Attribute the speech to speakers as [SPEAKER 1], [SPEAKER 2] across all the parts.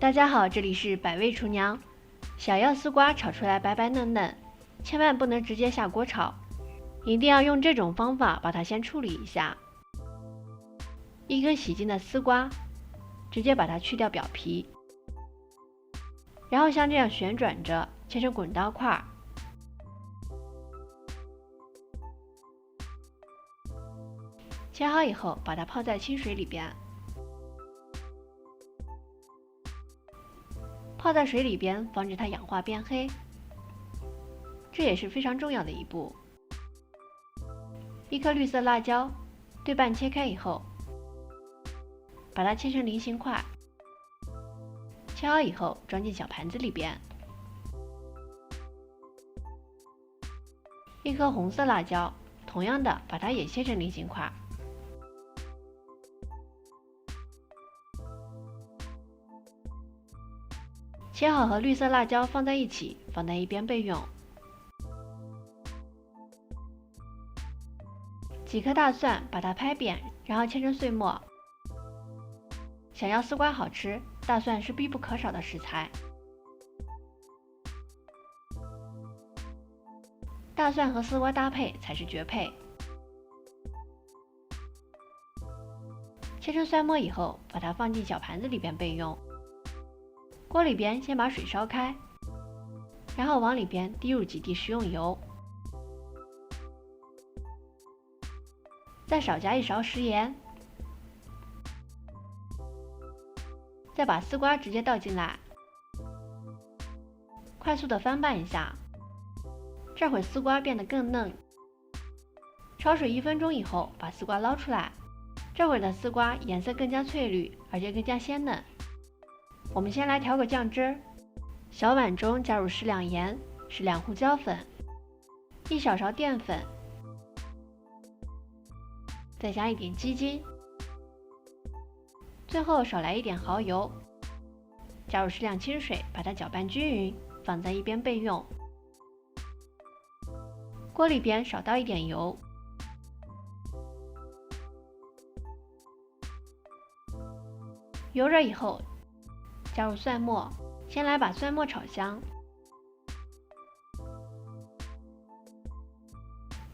[SPEAKER 1] 大家好，这里是百味厨娘。想要丝瓜炒出来白白嫩嫩，千万不能直接下锅炒，一定要用这种方法把它先处理一下。一根洗净的丝瓜，直接把它去掉表皮，然后像这样旋转着切成滚刀块。切好以后，把它泡在清水里边。泡在水里边，防止它氧化变黑，这也是非常重要的一步。一颗绿色辣椒，对半切开以后，把它切成菱形块。切好以后，装进小盘子里边。一颗红色辣椒，同样的把它也切成菱形块。切好和绿色辣椒放在一起，放在一边备用。几颗大蒜，把它拍扁，然后切成碎末。想要丝瓜好吃，大蒜是必不可少的食材。大蒜和丝瓜搭配才是绝配。切成蒜末以后，把它放进小盘子里边备用。锅里边先把水烧开，然后往里边滴入几滴食用油，再少加1勺食盐，再把丝瓜直接倒进来，快速的翻拌一下，这会丝瓜变得更嫩。焯水1分钟以后，把丝瓜捞出来，这会的丝瓜颜色更加翠绿，而且更加鲜嫩。我们先来调个酱汁儿，小碗中加入适量盐、适量胡椒粉、1小勺淀粉，再加一点鸡精，最后少来一点蚝油，加入适量清水，把它搅拌均匀，放在一边备用。锅里边少倒一点油，油热以后，加入蒜末，先来把蒜末炒香。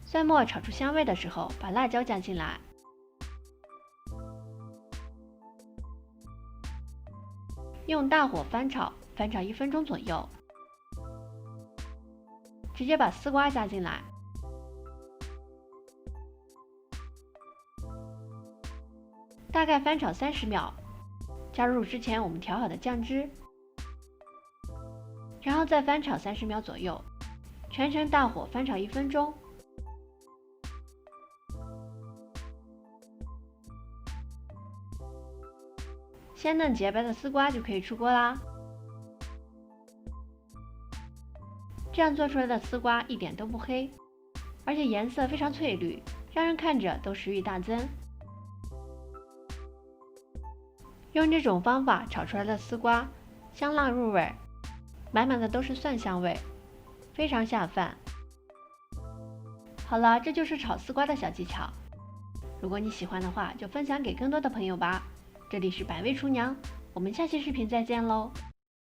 [SPEAKER 1] 蒜末炒出香味的时候，把辣椒加进来，用大火翻炒，翻炒1分钟左右，直接把丝瓜加进来，大概翻炒30秒。加入之前我们调好的酱汁，然后再翻炒30秒左右，全程大火翻炒1分钟。鲜嫩洁白的丝瓜就可以出锅啦。这样做出来的丝瓜一点都不黑，而且颜色非常翠绿，让人看着都食欲大增。用这种方法炒出来的丝瓜香辣入味，满满的都是蒜香味，非常下饭。好了，这就是炒丝瓜的小技巧。如果你喜欢的话，就分享给更多的朋友吧。这里是百味厨娘，我们下期视频再见喽。